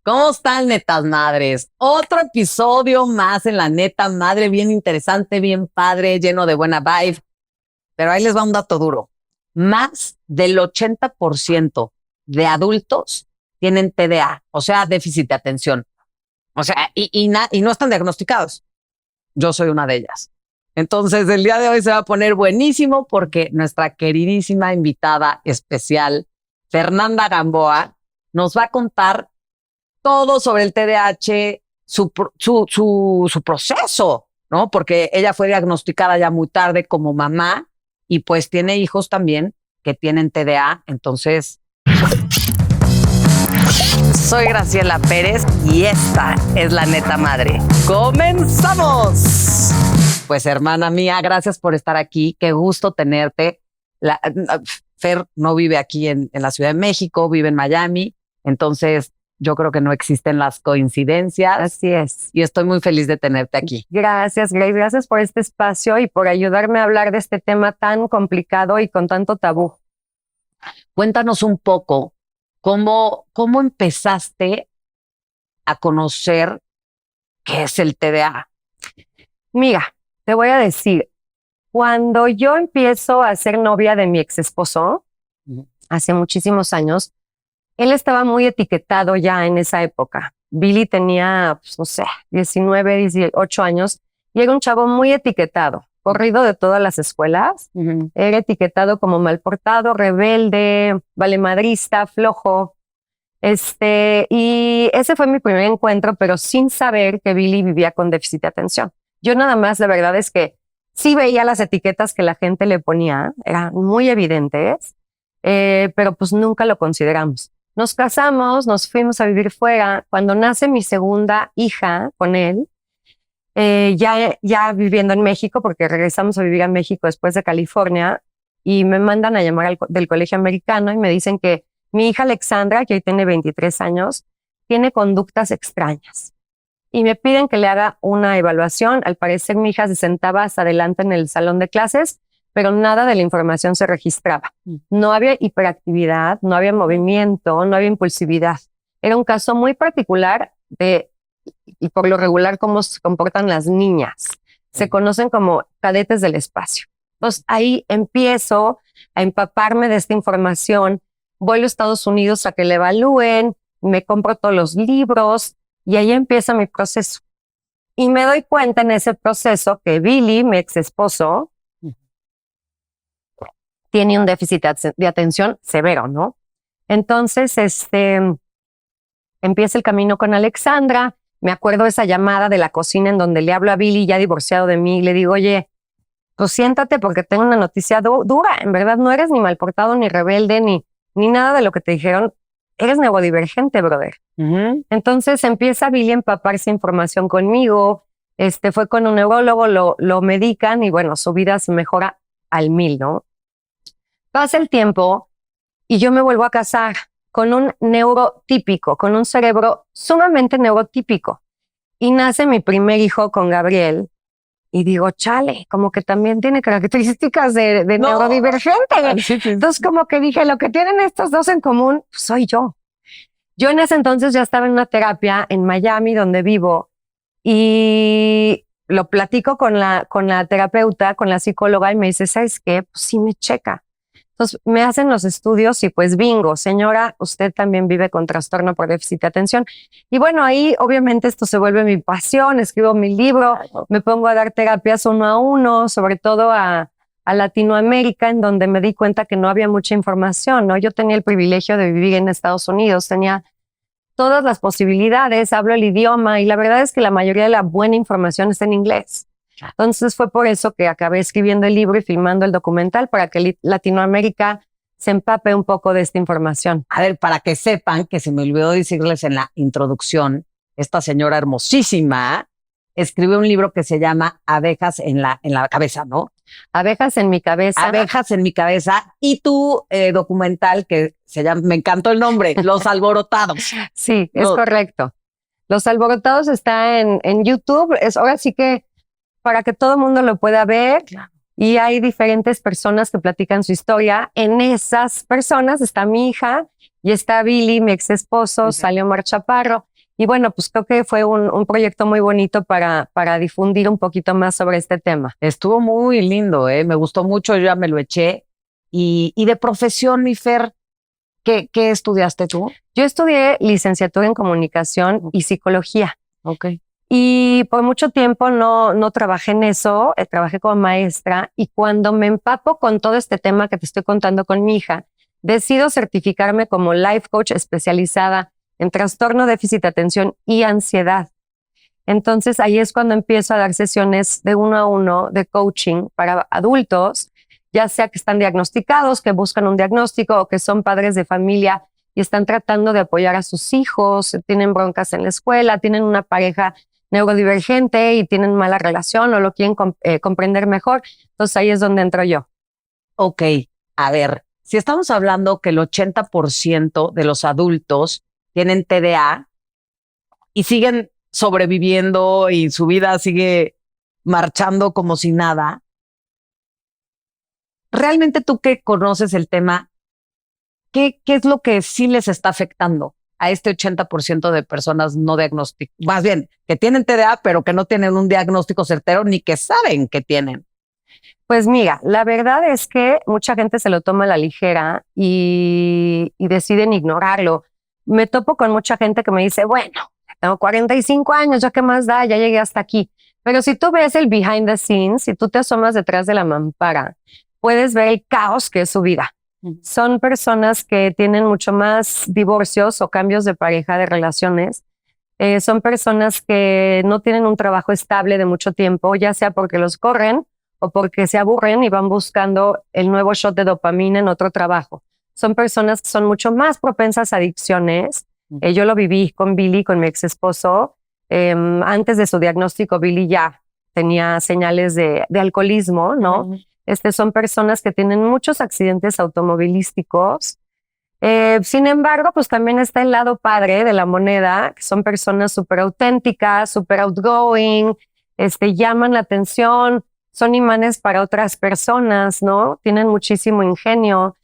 ¿Cómo están, netas madres? Otro episodio más en la neta madre, bien interesante, bien padre, lleno de buena vibe. Pero ahí les va un dato duro. Más del 80% de adultos tienen TDA, o sea, déficit de atención. O sea, y no están diagnosticados. Yo soy una de ellas. Entonces, el día de hoy se va a poner buenísimo porque nuestra queridísima invitada especial, Fernanda Gamboa, nos va a contar todo sobre el TDAH, su proceso, ¿no? Porque ella fue diagnosticada ya muy tarde como mamá y pues tiene hijos también que tienen TDA. Entonces, soy Graciela Pérez y esta es la neta madre. ¡Comenzamos! Pues hermana mía, gracias por estar aquí. Qué gusto tenerte. Fer no vive aquí en la Ciudad de México, vive en Miami. Entonces, yo creo que no existen las coincidencias. Así es. Y estoy muy feliz de tenerte aquí. Gracias, Grace. Gracias por este espacio y por ayudarme a hablar de este tema tan complicado y con tanto tabú. Cuéntanos un poco cómo empezaste a conocer qué es el TDA. Mira, te voy a decir, cuando yo empiezo a ser novia de mi ex esposo, hace muchísimos años, él estaba muy etiquetado ya en esa época. Billy tenía, pues, no sé, 19, 18 años y era un chavo muy etiquetado, corrido de todas las escuelas. Era etiquetado como mal portado, rebelde, valemadrista, flojo. Y ese fue mi primer encuentro, pero sin saber que Billy vivía con déficit de atención. Yo nada más, la verdad es que sí veía las etiquetas que la gente le ponía, eran muy evidentes, pero pues nunca lo consideramos. Nos casamos, nos fuimos a vivir fuera. Cuando nace mi segunda hija con él, ya viviendo en México, porque regresamos a vivir a México después de California, y me mandan a llamar del colegio americano y me dicen que mi hija Alexandra, que hoy tiene 23 años, tiene conductas extrañas. Y me piden que le haga una evaluación. Al parecer mi hija se sentaba hasta adelante en el salón de clases, pero nada de la información se registraba. No había hiperactividad, no había movimiento, no había impulsividad. Era un caso muy particular y por lo regular, cómo se comportan las niñas. Se conocen como cadetes del espacio. Entonces, ahí empiezo a empaparme de esta información. Voy a los Estados Unidos a que le evalúen, me compro todos los libros y ahí empieza mi proceso. Y me doy cuenta en ese proceso que Billy, mi ex esposo, tiene un déficit de atención severo, ¿no? Entonces, empieza el camino con Alexandra. Me acuerdo de esa llamada de la cocina en donde le hablo a Billy, ya divorciado de mí, y le digo, oye, pues siéntate porque tengo una noticia dura. En verdad no eres ni mal portado, ni rebelde, ni nada de lo que te dijeron. Eres neurodivergente, brother. Entonces empieza Billy a empaparse información conmigo. Fue con un neurólogo, lo medican y bueno, su vida se mejora al 1000, ¿no? Pasa el tiempo y yo me vuelvo a casar con un neurotípico, con un cerebro sumamente neurotípico. Y nace mi primer hijo con Gabriel. Y digo, chale, como que también tiene características de neurodivergente. Sí. Entonces como que dije, lo que tienen estos dos en común, pues soy yo. Yo en ese entonces ya estaba en una terapia en Miami, donde vivo, y lo platico con la terapeuta, con la psicóloga, y me dice, ¿sabes qué? Pues sí me checa. Entonces me hacen los estudios y pues bingo, señora, usted también vive con trastorno por déficit de atención. Y bueno, ahí obviamente esto se vuelve mi pasión, escribo mi libro, me pongo a dar terapias 1 a 1, sobre todo a Latinoamérica, en donde me di cuenta que no había mucha información, ¿no? Yo tenía el privilegio de vivir en Estados Unidos, tenía todas las posibilidades, hablo el idioma y la verdad es que la mayoría de la buena información está en inglés. Entonces fue por eso que acabé escribiendo el libro y filmando el documental para que Latinoamérica se empape un poco de esta información. A ver, para que sepan que se me olvidó decirles en la introducción, esta señora hermosísima escribió un libro que se llama Abejas en la cabeza, ¿no? Abejas en mi cabeza. Abejas en mi cabeza. Y tu documental que se llama, me encantó el nombre, Los Alborotados. Sí, es correcto. Los Alborotados está en YouTube. Ahora sí que para que todo el mundo lo pueda ver. Claro. Y hay diferentes personas que platican su historia. En esas personas está mi hija y está Billy, mi ex esposo, salió Omar Chaparro. Y bueno, pues creo que fue un proyecto muy bonito para difundir un poquito más sobre este tema. Estuvo muy lindo, ¿eh? Me gustó mucho, yo ya me lo eché. Y de profesión, mi Fer, ¿qué estudiaste tú? Yo estudié licenciatura en comunicación y psicología. Ok. Y por mucho tiempo no trabajé en eso, trabajé como maestra, y cuando me empapo con todo este tema que te estoy contando con mi hija, decido certificarme como life coach especializada en trastorno, déficit de atención y ansiedad. Entonces ahí es cuando empiezo a dar sesiones de 1 a 1 de coaching para adultos, ya sea que están diagnosticados, que buscan un diagnóstico o que son padres de familia y están tratando de apoyar a sus hijos, tienen broncas en la escuela, tienen una pareja neurodivergente y tienen mala relación o lo quieren comprender mejor. Entonces ahí es donde entro yo. Ok, a ver, si estamos hablando que el 80% de los adultos tienen TDA y siguen sobreviviendo y su vida sigue marchando como si nada, realmente tú que conoces el tema, ¿qué es lo que sí les está afectando a este 80% de personas no diagnosticadas? Más bien, que tienen TDA, pero que no tienen un diagnóstico certero ni que saben que tienen. Pues mira, la verdad es que mucha gente se lo toma a la ligera y deciden ignorarlo. Me topo con mucha gente que me dice, bueno, tengo 45 años, ¿ya qué más da? Ya llegué hasta aquí. Pero si tú ves el behind the scenes, si tú te asomas detrás de la mampara, puedes ver el caos que es su vida. Son personas que tienen mucho más divorcios o cambios de pareja, de relaciones. Son personas que no tienen un trabajo estable de mucho tiempo, ya sea porque los corren o porque se aburren y van buscando el nuevo shot de dopamina en otro trabajo. Son personas que son mucho más propensas a adicciones. Yo lo viví con Billy, con mi ex esposo. Antes de su diagnóstico, Billy ya tenía señales de alcoholismo, ¿no? Son personas que tienen muchos accidentes automovilísticos. Sin embargo, pues también está el lado padre de la moneda, que son personas súper auténticas, súper outgoing, llaman la atención, son imanes para otras personas, ¿no? Tienen muchísimo ingenio,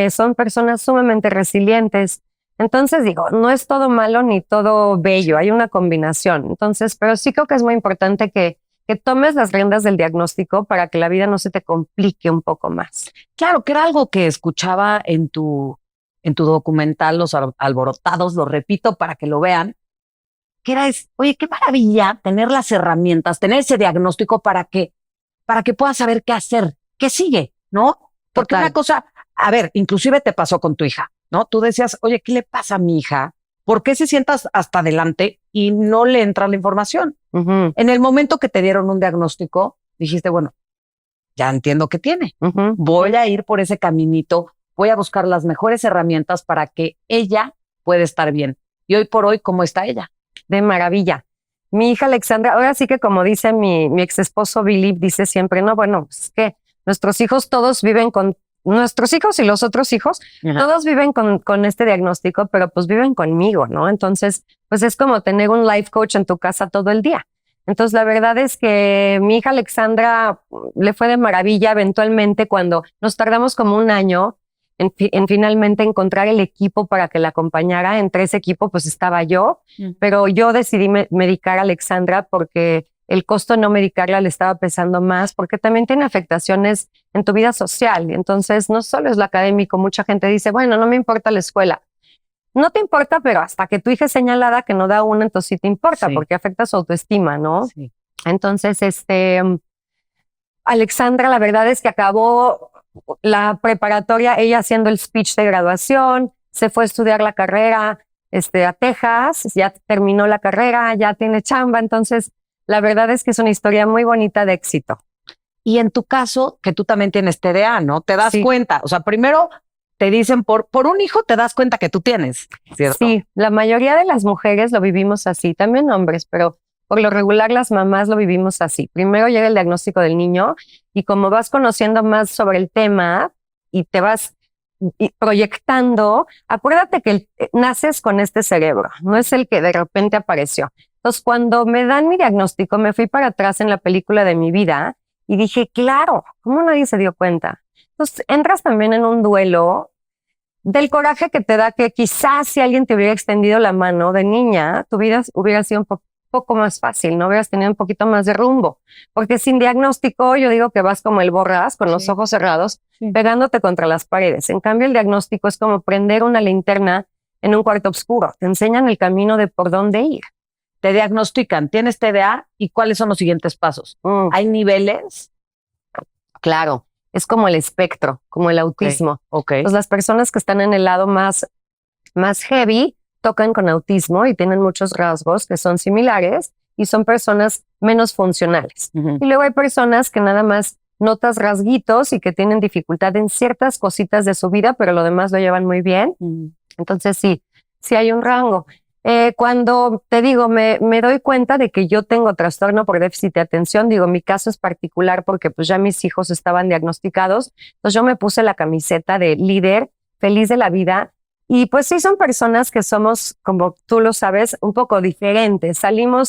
son personas sumamente resilientes. Entonces digo, no es todo malo ni todo bello, hay una combinación. Entonces, pero sí creo que es muy importante que tomes las riendas del diagnóstico para que la vida no se te complique un poco más. Claro, que era algo que escuchaba en tu documental, Los Alborotados, lo repito para que lo vean, que era, oye, qué maravilla tener las herramientas, tener ese diagnóstico para que puedas saber qué hacer, qué sigue, ¿no? Porque Total. una cosa, a ver, inclusive te pasó con tu hija, ¿no? Tú decías, oye, ¿qué le pasa a mi hija? ¿Por qué se sienta hasta adelante y no le entra la información? En el momento que te dieron un diagnóstico, dijiste, bueno, ya entiendo qué tiene. Voy a ir por ese caminito, voy a buscar las mejores herramientas para que ella pueda estar bien. Y hoy por hoy, ¿cómo está ella? De maravilla. Mi hija Alexandra, ahora sí que como dice mi ex esposo Billy, dice siempre, no, bueno, es que nuestros hijos todos viven con, nuestros hijos y los otros hijos, todos viven con este diagnóstico, pero pues viven conmigo, ¿no? Entonces, pues es como tener un life coach en tu casa todo el día. Entonces, la verdad es que mi hija Alexandra le fue de maravilla eventualmente cuando nos tardamos como 1 año en finalmente encontrar el equipo para que la acompañara. Entre ese equipo pues estaba yo, pero yo decidí medicar a Alexandra porque el costo de no medicarla le estaba pesando más, porque también tiene afectaciones en tu vida social. Entonces, no solo es lo académico, mucha gente dice, bueno, no me importa la escuela. No te importa, pero hasta que tu hija es señalada que no da una, entonces sí te importa, porque afecta su autoestima, ¿no? Sí. Entonces, Alexandra, la verdad es que acabó la preparatoria, ella haciendo el speech de graduación, se fue a estudiar la carrera a Texas, ya terminó la carrera, ya tiene chamba, entonces la verdad es que es una historia muy bonita de éxito. Y en tu caso, que tú también tienes TDA, ¿no? Te das Sí. cuenta, o sea, primero te dicen por un hijo te das cuenta que tú tienes, ¿cierto? Sí, la mayoría de las mujeres lo vivimos así, también hombres, pero por lo regular las mamás lo vivimos así. Primero llega el diagnóstico del niño y como vas conociendo más sobre el tema y te vas proyectando, acuérdate que naces con este cerebro, no es el que de repente apareció. Entonces, cuando me dan mi diagnóstico, me fui para atrás en la película de mi vida y dije, claro, ¿cómo nadie se dio cuenta? Entonces, entras también en un duelo del coraje que te da que quizás si alguien te hubiera extendido la mano de niña, tu vida hubiera sido un poco más fácil, no hubieras tenido un poquito más de rumbo. Porque sin diagnóstico, yo digo que vas como el borras, con los ojos cerrados, pegándote contra las paredes. En cambio, el diagnóstico es como prender una linterna en un cuarto oscuro. Te enseñan el camino de por dónde ir. Te diagnostican, tienes TDA y cuáles son los siguientes pasos. ¿Hay niveles? Claro, es como el espectro, como el autismo. Okay. Pues las personas que están en el lado más heavy tocan con autismo y tienen muchos rasgos que son similares y son personas menos funcionales. Y luego hay personas que nada más notas rasguitos y que tienen dificultad en ciertas cositas de su vida, pero lo demás lo llevan muy bien. Entonces sí hay un rango. Cuando te digo, me doy cuenta de que yo tengo trastorno por déficit de atención, digo, mi caso es particular porque pues ya mis hijos estaban diagnosticados, entonces yo me puse la camiseta de líder, feliz de la vida, y pues sí son personas que somos, como tú lo sabes, un poco diferentes,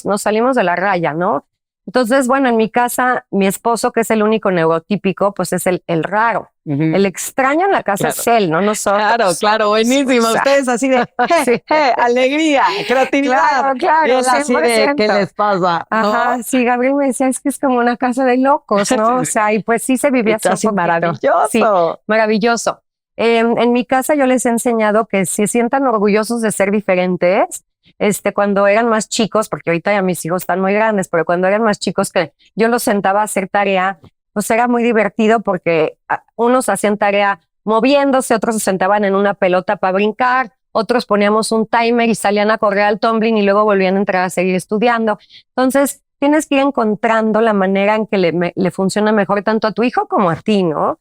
nos salimos de la raya, ¿no? Entonces, bueno, en mi casa, mi esposo, que es el único neurotípico, pues es el raro. El extraño en la casa es él, ¿no nosotros. Claro, buenísimo. Ustedes así de, alegría, creatividad. Claro, y él así de, ¿qué les pasa? Ajá, ¿no? sí, Gabriel me decía, es que es como una casa de locos, ¿no? O sea, y pues sí se vivía así maravilloso. Sí, maravilloso. En mi casa yo les he enseñado que se sientan orgullosos de ser diferentes. Cuando eran más chicos, porque ahorita ya mis hijos están muy grandes, pero cuando eran más chicos que yo los sentaba a hacer tarea, pues era muy divertido porque unos hacían tarea moviéndose, otros se sentaban en una pelota para brincar, otros poníamos un timer y salían a correr al tumbling y luego volvían a entrar a seguir estudiando. Entonces, tienes que ir encontrando la manera en que le funciona mejor tanto a tu hijo como a ti, ¿no?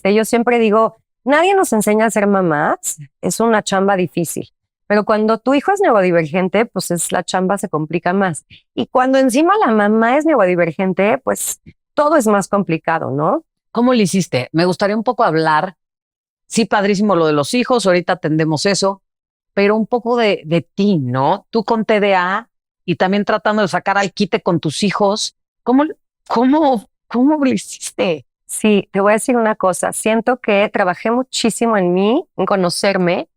Yo siempre digo, nadie nos enseña a ser mamás, es una chamba difícil. Pero cuando tu hijo es neurodivergente, pues la chamba se complica más. Y cuando encima la mamá es neurodivergente, pues todo es más complicado, ¿no? ¿Cómo le hiciste? Me gustaría un poco hablar. Sí, padrísimo lo de los hijos, ahorita atendemos eso, pero un poco de ti, ¿no? Tú con TDA y también tratando de sacar al quite con tus hijos. ¿Cómo lo hiciste? Sí, te voy a decir una cosa. Siento que trabajé muchísimo en mí, en conocerme.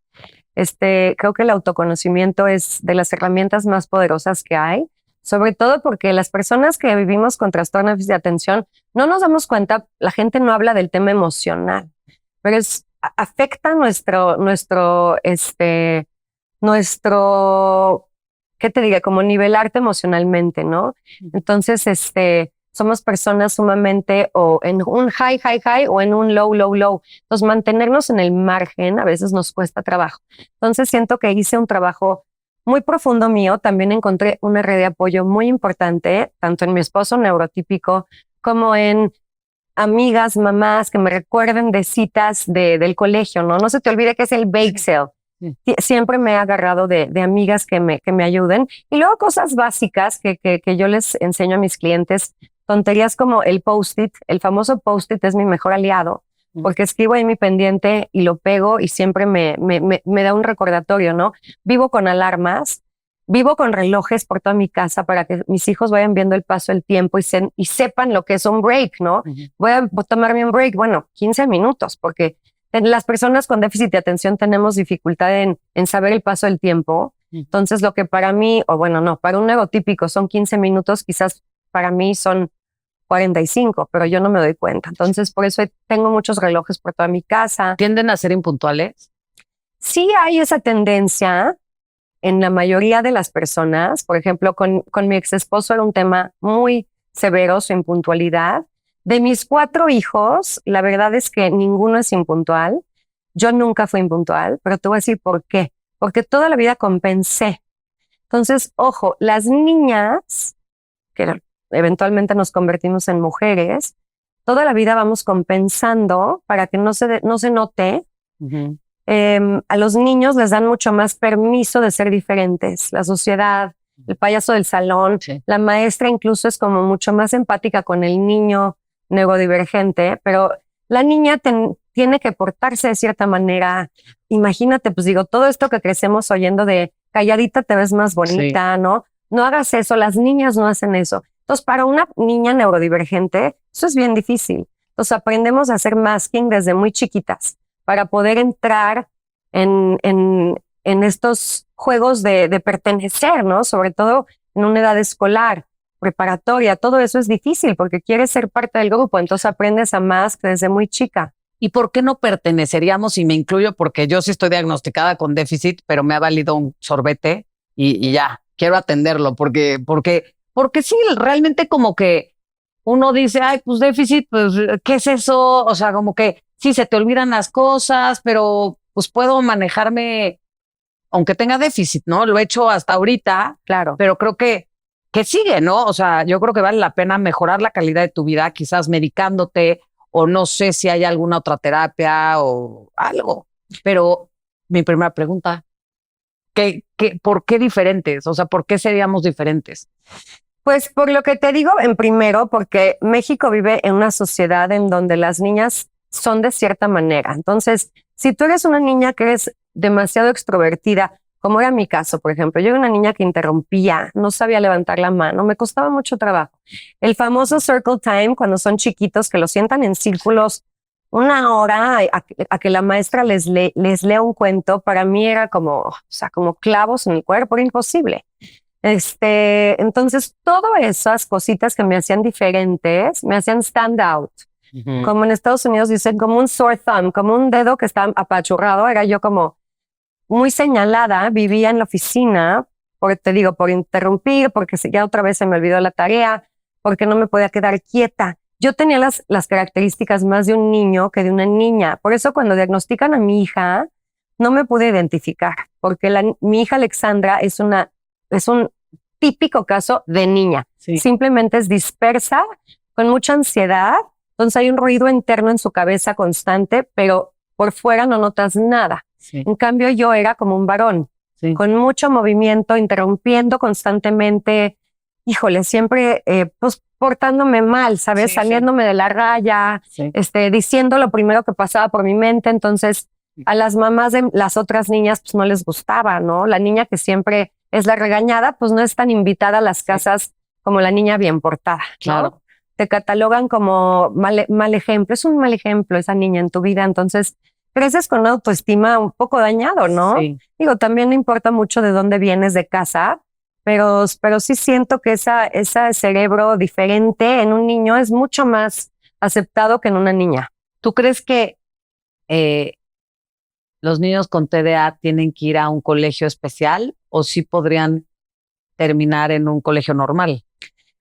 Creo que el autoconocimiento es de las herramientas más poderosas que hay, sobre todo porque las personas que vivimos con trastorno de déficit de atención no nos damos cuenta, la gente no habla del tema emocional, pero afecta nuestro, ¿qué te diga? Como nivelarte emocionalmente, ¿no? Entonces, somos personas sumamente o en un high o en un low. Entonces, mantenernos en el margen a veces nos cuesta trabajo. Entonces, siento que hice un trabajo muy profundo mío. También encontré una red de apoyo muy importante, tanto en mi esposo neurotípico como en amigas, mamás que me recuerden de citas del colegio, ¿no? No se te olvide que es el bake sale. Siempre me he agarrado de amigas que me ayuden. Y luego cosas básicas que yo les enseño a mis clientes. Tonterías como el post-it, el famoso post-it es mi mejor aliado, porque escribo ahí mi pendiente y lo pego y siempre me da un recordatorio, ¿no? Vivo con alarmas, vivo con relojes por toda mi casa para que mis hijos vayan viendo el paso del tiempo y sepan lo que es un break, ¿no? Voy a tomarme un break, 15 minutos, porque las personas con déficit de atención tenemos dificultad en saber el paso del tiempo. Entonces, lo que para mí, para un neurotípico son 15 minutos, quizás para mí son 45, pero yo no me doy cuenta. Entonces, por eso tengo muchos relojes por toda mi casa. ¿Tienden a ser impuntuales? Sí hay esa tendencia en la mayoría de las personas. Por ejemplo, con mi ex esposo era un tema muy severo su impuntualidad. De mis 4 hijos, la verdad es que ninguno es impuntual. Yo nunca fui impuntual, pero te voy a decir por qué. Porque toda la vida compensé. Entonces, ojo, las niñas, que eventualmente nos convertimos en mujeres, toda la vida vamos compensando para que no se note. A los niños les dan mucho más permiso de ser diferentes. La sociedad, el payaso del salón, la maestra incluso es como mucho más empática con el niño neurodivergente, pero la niña tiene que portarse de cierta manera. Imagínate, pues digo, todo esto que crecemos oyendo de calladita te ves más bonita, ¿no? No hagas eso, las niñas no hacen eso. Entonces, para una niña neurodivergente, eso es bien difícil. Entonces, aprendemos a hacer masking desde muy chiquitas para poder entrar en estos juegos de pertenecer, ¿no? Sobre todo en una edad escolar, preparatoria, todo eso es difícil porque quieres ser parte del grupo, entonces aprendes a más desde muy chica. ¿Y por qué no perteneceríamos? Y me incluyo porque yo sí estoy diagnosticada con déficit, pero me ha valido un sorbete y ya, quiero atenderlo porque sí, realmente como que uno dice, ay, pues déficit, pues, ¿qué es eso? O sea, como que sí, se te olvidan las cosas, pero pues puedo manejarme, aunque tenga déficit, ¿no? Lo he hecho hasta ahorita, Claro. pero creo que sigue, ¿no? O sea, yo creo que vale la pena mejorar la calidad de tu vida, quizás medicándote, o no sé si hay alguna otra terapia o algo. Pero mi primera pregunta, ¿por qué diferentes? O sea, ¿por qué seríamos diferentes? Pues por lo que te digo, en primero, porque México vive en una sociedad en donde las niñas son de cierta manera. Entonces, si tú eres una niña que eres demasiado extrovertida, como era mi caso, por ejemplo, yo era una niña que interrumpía, no sabía levantar la mano, me costaba mucho trabajo. El famoso circle time, cuando son chiquitos, que los sientan en círculos una hora a que la maestra les lea un cuento, para mí era como, o sea, como clavos en el cuerpo, era imposible. Entonces, todas esas cositas que me hacían diferentes, me hacían stand out. Como en Estados Unidos dicen, como un sore thumb, como un dedo que está apachurrado, era yo como muy señalada, vivía en la oficina, porque te digo, por interrumpir, porque ya otra vez se me olvidó la tarea, porque no me podía quedar quieta. Yo tenía las características más de un niño que de una niña. Por eso cuando diagnostican a mi hija, no me pude identificar, porque mi hija Alexandra es un típico caso de niña. Sí. Simplemente es dispersa, con mucha ansiedad, entonces hay un ruido interno en su cabeza constante, pero por fuera no notas nada. Sí. En cambio, yo era como un varón, Sí. con mucho movimiento, interrumpiendo constantemente, híjole, siempre pues portándome mal, ¿sabes? Sí, saliéndome de la raya, Sí. Diciendo lo primero que pasaba por mi mente. Entonces, a las mamás de las otras niñas pues no les gustaba, ¿no? La niña que siempre es la regañada, pues no es tan invitada a las casas como la niña bien portada, ¿no? Claro. Te catalogan como mal ejemplo. Es un mal ejemplo esa niña en tu vida. Entonces, creces con una autoestima un poco dañado, ¿no? Sí. Digo, también no importa mucho de dónde vienes de casa, pero sí siento que ese cerebro diferente en un niño es mucho más aceptado que en una niña. ¿Tú crees que los niños con TDA tienen que ir a un colegio especial o sí podrían terminar en un colegio normal?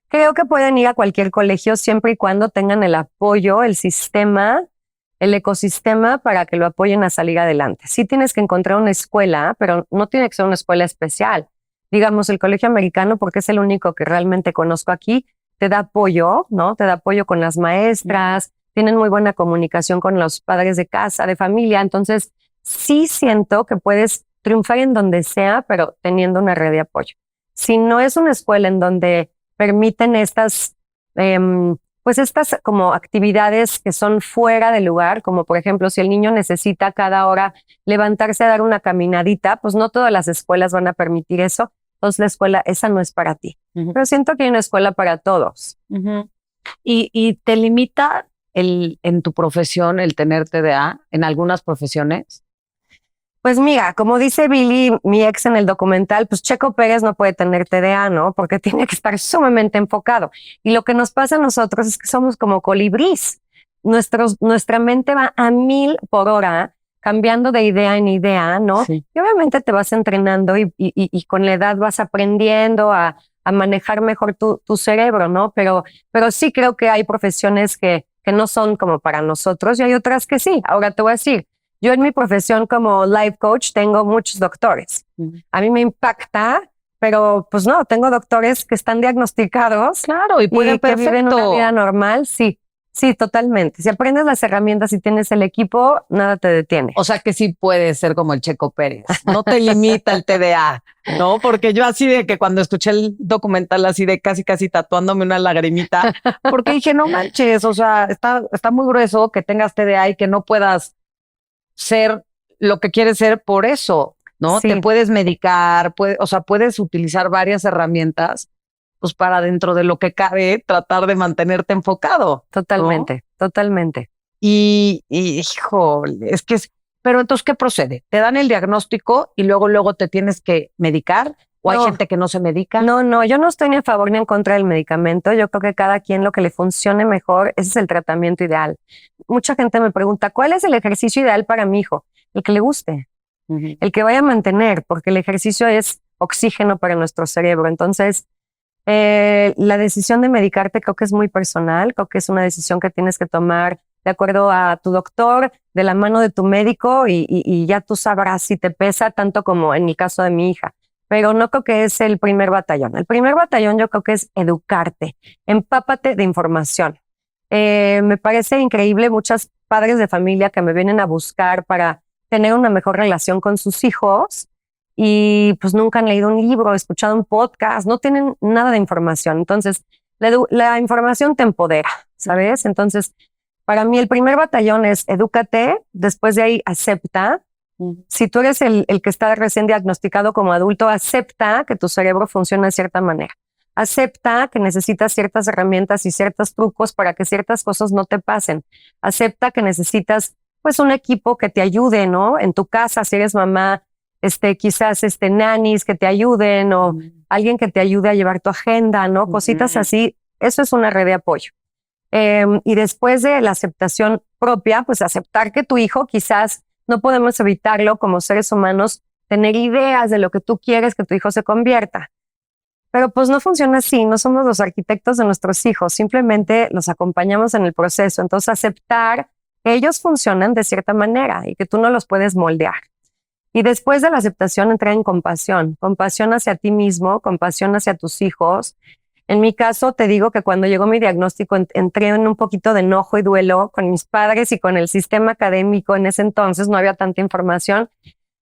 Creo que pueden ir a cualquier colegio siempre y cuando tengan el apoyo, el sistema, el ecosistema para que lo apoyen a salir adelante. Sí tienes que encontrar una escuela, pero no tiene que ser una escuela especial. Digamos, el colegio americano, porque es el único que realmente conozco aquí, te da apoyo, ¿no? Te da apoyo con las maestras, tienen muy buena comunicación con los padres de casa, de familia. Entonces, sí siento que puedes triunfar en donde sea, pero teniendo una red de apoyo. Si no es una escuela en donde permiten estas como actividades que son fuera de lugar, como por ejemplo, si el niño necesita cada hora levantarse a dar una caminadita, pues no todas las escuelas van a permitir eso. Entonces la escuela, esa no es para ti. Pero siento que hay una escuela para todos. ¿Y te limita en tu profesión el tener TDA en algunas profesiones? Pues mira, como dice Billy, mi ex en el documental, pues Checo Pérez no puede tener TDA, ¿no? Porque tiene que estar sumamente enfocado. Y lo que nos pasa a nosotros es que somos como colibrís. Nuestra mente va a 1000 por hora, cambiando de idea en idea, ¿no? Sí. Y obviamente te vas entrenando y con la edad vas aprendiendo a manejar mejor tu cerebro, ¿no? Pero sí creo que hay profesiones que no son como para nosotros y hay otras que sí. Ahora te voy a decir, yo en mi profesión como life coach tengo muchos doctores. A mí me impacta, pero pues no, tengo doctores que están diagnosticados. Claro, y pueden que viven una vida normal. Sí, totalmente. Si aprendes las herramientas y tienes el equipo, nada te detiene. O sea que sí puedes ser como el Checo Pérez. No te limita el TDA, ¿no? Porque yo así de que cuando escuché el documental así de casi tatuándome una lagrimita, porque dije, no manches, o sea, está muy grueso que tengas TDA y que no puedas ser lo que quieres ser por eso, ¿no? Sí. Te puedes medicar, puedes utilizar varias herramientas, pues para dentro de lo que cabe, tratar de mantenerte enfocado. Totalmente, ¿no? totalmente. Y híjole, es que Pero entonces, ¿qué procede? ¿Te dan el diagnóstico y luego te tienes que medicar? ¿O hay No. gente que no se medica? No, yo no estoy ni a favor ni en contra del medicamento. Yo creo que cada quien lo que le funcione mejor, ese es el tratamiento ideal. Mucha gente me pregunta, ¿cuál es el ejercicio ideal para mi hijo? El que le guste, el que vaya a mantener, porque el ejercicio es oxígeno para nuestro cerebro. Entonces, la decisión de medicarte creo que es muy personal, creo que es una decisión que tienes que tomar de acuerdo a tu doctor, de la mano de tu médico y ya tú sabrás si te pesa tanto como en el caso de mi hija. Pero no creo que es el primer batallón. El primer batallón yo creo que es educarte, empápate de información. Me parece increíble muchos padres de familia que me vienen a buscar para tener una mejor relación con sus hijos y pues nunca han leído un libro, escuchado un podcast, no tienen nada de información. Entonces, la información te empodera, ¿sabes? Entonces, para mí el primer batallón es edúcate, después de ahí acepta. Si tú eres el que está recién diagnosticado como adulto, acepta que tu cerebro funciona de cierta manera. Acepta que necesitas ciertas herramientas y ciertos trucos para que ciertas cosas no te pasen. Acepta que necesitas pues un equipo que te ayude, ¿no? En tu casa, si eres mamá, quizás nannies que te ayuden o alguien que te ayude a llevar tu agenda, ¿no? Cositas así. Eso es una red de apoyo. Y después de la aceptación propia, pues aceptar que tu hijo quizás no podemos evitarlo como seres humanos, tener ideas de lo que tú quieres que tu hijo se convierta. Pero pues no funciona así, no somos los arquitectos de nuestros hijos, simplemente los acompañamos en el proceso. Entonces aceptar que ellos funcionan de cierta manera y que tú no los puedes moldear. Y después de la aceptación entrar en compasión hacia ti mismo, compasión hacia tus hijos. En mi caso, te digo que cuando llegó mi diagnóstico entré en un poquito de enojo y duelo con mis padres y con el sistema académico. En ese entonces no había tanta información,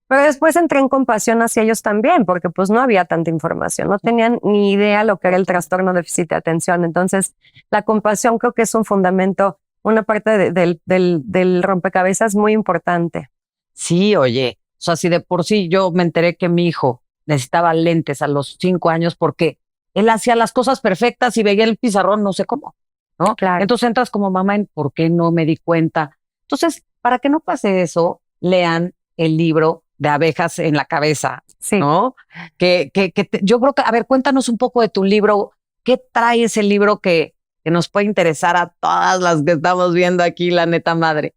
pero después entré en compasión hacia ellos también, porque pues no había tanta información, no tenían ni idea lo que era el trastorno de déficit de atención. Entonces, la compasión creo que es un fundamento, una parte del rompecabezas muy importante. Sí, oye, o sea, si de por sí yo me enteré que mi hijo necesitaba lentes a los 5 años porque él hacía las cosas perfectas y veía el pizarrón no sé cómo, ¿no? Claro. Entonces entras como mamá en ¿por qué no me di cuenta? Entonces, para que no pase eso, lean el libro de Abejas en la Cabeza, Sí. ¿no? Yo creo que, a ver, cuéntanos un poco de tu libro. ¿Qué trae ese libro que nos puede interesar a todas las que estamos viendo aquí, la neta madre?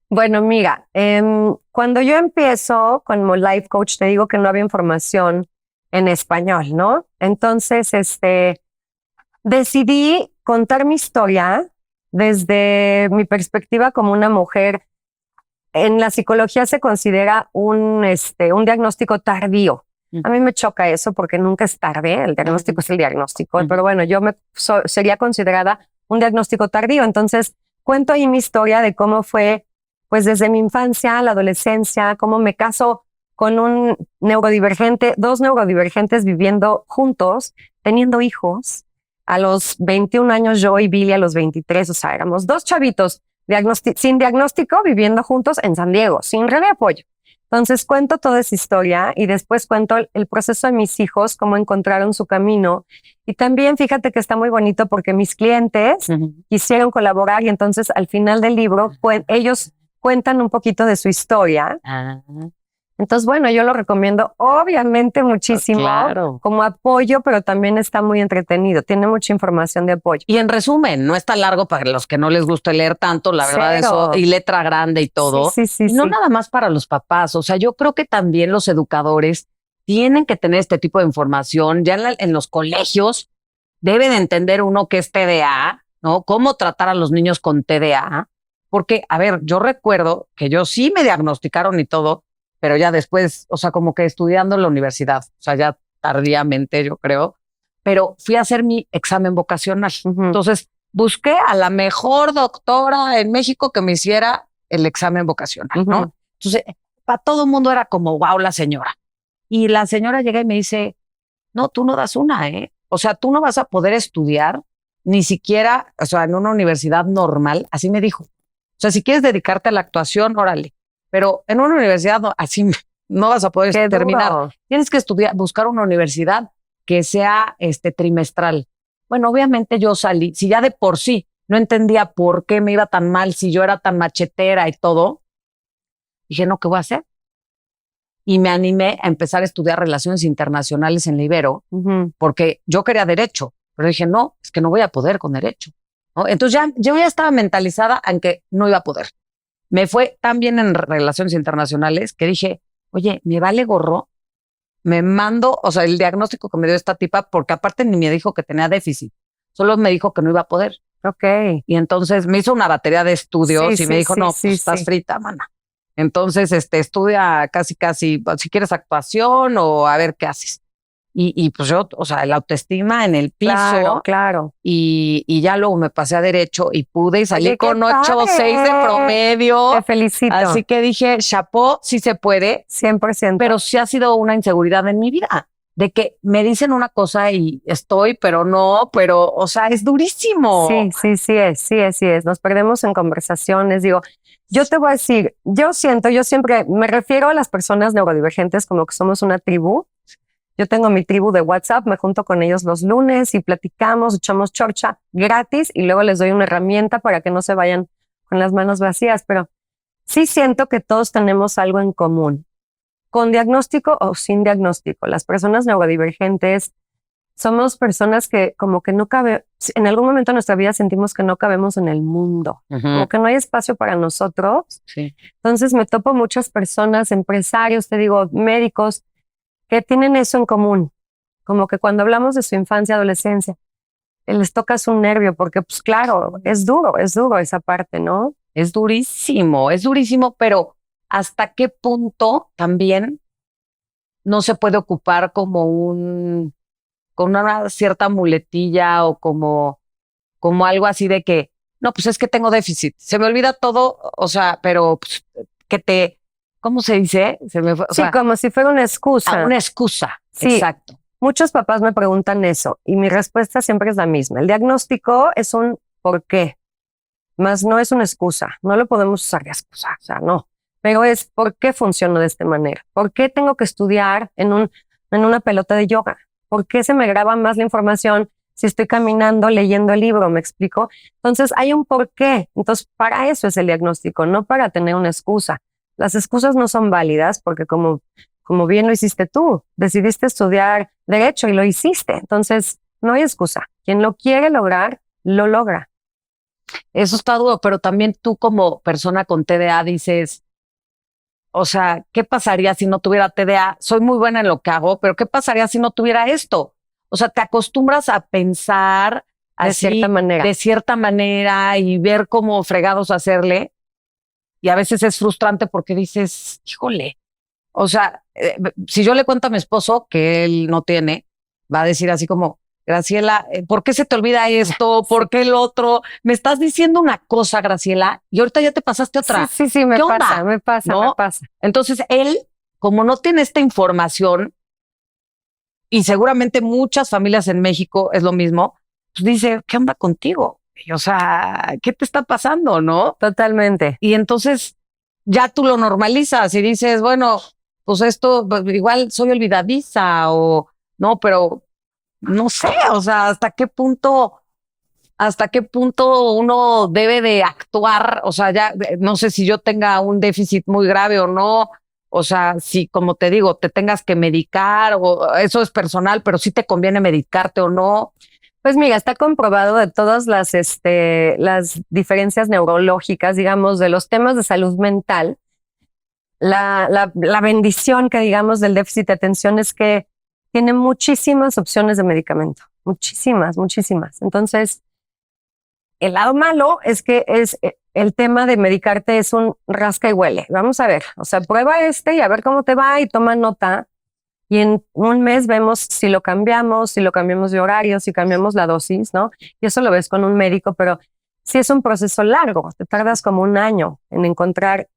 Bueno, mira, cuando yo empiezo como life coach, te digo que no había información en español, ¿no? Entonces, decidí contar mi historia desde mi perspectiva como una mujer. En la psicología se considera un diagnóstico tardío. A mí me choca eso porque nunca es tarde, el diagnóstico es el diagnóstico, pero bueno, yo sería considerada un diagnóstico tardío. Entonces, cuento ahí mi historia de cómo fue, pues desde mi infancia, la adolescencia, cómo me caso con un neurodivergente, 2 neurodivergentes viviendo juntos, teniendo hijos. A los 21 años yo y Billy a los 23, o sea, éramos 2 chavitos sin diagnóstico viviendo juntos en San Diego, sin red de apoyo. Entonces cuento toda esa historia y después cuento el proceso de mis hijos, cómo encontraron su camino. Y también fíjate que está muy bonito porque mis clientes quisieron colaborar y entonces al final del libro ellos cuentan un poquito de su historia. Entonces, bueno, yo lo recomiendo obviamente muchísimo como apoyo, pero también está muy entretenido. Tiene mucha información de apoyo. Y en resumen, no está largo para los que no les gusta leer tanto, la verdad, eso, y letra grande y todo. Sí, y no nada más para los papás. O sea, yo creo que también los educadores tienen que tener este tipo de información. Ya en los colegios deben entender uno que es TDA, ¿no? Cómo tratar a los niños con TDA. Porque, a ver, yo recuerdo que yo sí me diagnosticaron y todo, pero ya después, o sea, como que estudiando en la universidad, o sea, ya tardíamente, yo creo, pero fui a hacer mi examen vocacional. Entonces, busqué a la mejor doctora en México que me hiciera el examen vocacional, ¿no? Entonces, para todo el mundo era como, wow, la señora. Y la señora llega y me dice, no, tú no das una, ¿eh? O sea, tú no vas a poder estudiar ni siquiera, o sea, en una universidad normal, así me dijo. O sea, si quieres dedicarte a la actuación, órale. Pero en una universidad así no vas a poder terminar. Duro. Tienes que buscar una universidad que sea trimestral. Bueno, obviamente yo salí, si ya de por sí no entendía por qué me iba tan mal, si yo era tan machetera y todo, Dije, no, ¿qué voy a hacer? Y me animé a empezar a estudiar relaciones internacionales en la Ibero, porque yo quería derecho, pero dije, no, es que no voy a poder con derecho, ¿no? Entonces yo ya estaba mentalizada en que no iba a poder. Me fue tan bien en relaciones internacionales que dije, oye, me vale gorro, me mando, o sea, el diagnóstico que me dio esta tipa, porque aparte ni me dijo que tenía déficit, solo me dijo que no iba a poder. Ok. Y entonces me hizo una batería de estudios y me dijo, no, pues estás frita, mana. Entonces, estudia casi, si quieres actuación o a ver qué haces. Y pues yo, o sea, la autoestima en el piso. Claro, claro. Y ya luego me pasé a derecho y pude y salí Oye, con 8.6 de promedio. Te felicito. Así que dije, chapó, sí se puede. 100%. Pero sí ha sido una inseguridad en mi vida. De que me dicen una cosa y estoy, pero no, pero, o sea, es durísimo. Sí es. Nos perdemos en conversaciones. Digo, yo te voy a decir, yo siempre me refiero a las personas neurodivergentes como que somos una tribu. Yo tengo mi tribu de WhatsApp, me junto con ellos los lunes y platicamos, echamos chorcha gratis y luego les doy una herramienta para que no se vayan con las manos vacías. Pero sí siento que todos tenemos algo en común, con diagnóstico o sin diagnóstico. Las personas neurodivergentes somos personas que como que no cabe, en algún momento de nuestra vida sentimos que no cabemos en el mundo, como que no hay espacio para nosotros. Sí. Entonces me topo muchas personas, empresarios, te digo, médicos, que tienen eso en común. Como que cuando hablamos de su infancia, adolescencia, les tocas un nervio, porque pues claro, es duro esa parte, ¿no? Es durísimo, pero ¿hasta qué punto también no se puede ocupar como con una cierta muletilla o como algo así de que, no, pues es que tengo déficit, se me olvida todo, o sea, pero pues, ¿cómo se dice? Se me fue, o sí, sea, como si fuera una excusa. Una excusa, sí, exacto. Muchos papás me preguntan eso y mi respuesta siempre es la misma. El diagnóstico es un por qué, más no es una excusa. No lo podemos usar de excusa, o sea, no. Pero es por qué funciono de esta manera. ¿Por qué tengo que estudiar en una pelota de yoga? ¿Por qué se me graba más la información si estoy caminando, leyendo el libro? ¿Me explico? Entonces hay un por qué. Entonces para eso es el diagnóstico, no para tener una excusa. Las excusas no son válidas porque como bien lo hiciste tú, decidiste estudiar derecho y lo hiciste. Entonces no hay excusa. Quien lo quiere lograr, lo logra. Eso está duro, pero también tú como persona con TDA dices, o sea, ¿qué pasaría si no tuviera TDA? Soy muy buena en lo que hago, pero ¿qué pasaría si no tuviera esto? O sea, te acostumbras a pensar así, de cierta manera y ver cómo fregados hacerle. Y a veces es frustrante porque dices, híjole, o sea, si yo le cuento a mi esposo que él no tiene, va a decir así como, Graciela, ¿por qué se te olvida esto? ¿Por qué el otro? Me estás diciendo una cosa, Graciela, y ahorita ya te pasaste otra. Sí, me pasa. Entonces, él, como no tiene esta información, y seguramente muchas familias en México es lo mismo, pues dice, ¿qué onda contigo? Y, o sea, ¿qué te está pasando, no? Totalmente. Y entonces ya tú lo normalizas y dices, bueno, pues esto, igual soy olvidadiza o no, pero no sé, o sea, hasta qué punto uno debe de actuar, o sea, ya no sé si yo tenga un déficit muy grave o no, o sea, si como te digo, te tengas que medicar o eso es personal, pero sí te conviene medicarte o no. Pues mira, está comprobado de todas las diferencias neurológicas, digamos, de los temas de salud mental. La bendición que digamos del déficit de atención es que tiene muchísimas opciones de medicamento, muchísimas. Entonces, el lado malo es que el tema de medicarte es un rasca y huele. Vamos a ver, o sea, prueba y a ver cómo te va y toma nota. Y en un mes vemos si lo cambiamos de horario, si cambiamos la dosis, ¿no? Y eso lo ves con un médico, pero sí es un proceso largo. Te tardas como un año en encontrar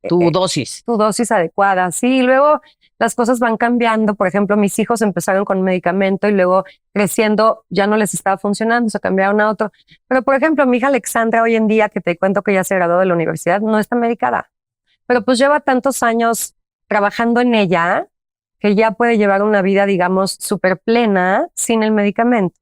tu dosis adecuada. Sí, y luego las cosas van cambiando. Por ejemplo, mis hijos empezaron con un medicamento y luego creciendo ya no les estaba funcionando, se cambiaron a otro. Pero, por ejemplo, mi hija Alexandra hoy en día, que te cuento que ya se graduó de la universidad, no está medicada. Pero pues lleva tantos años trabajando en ella que ya puede llevar una vida, digamos, súper plena sin el medicamento.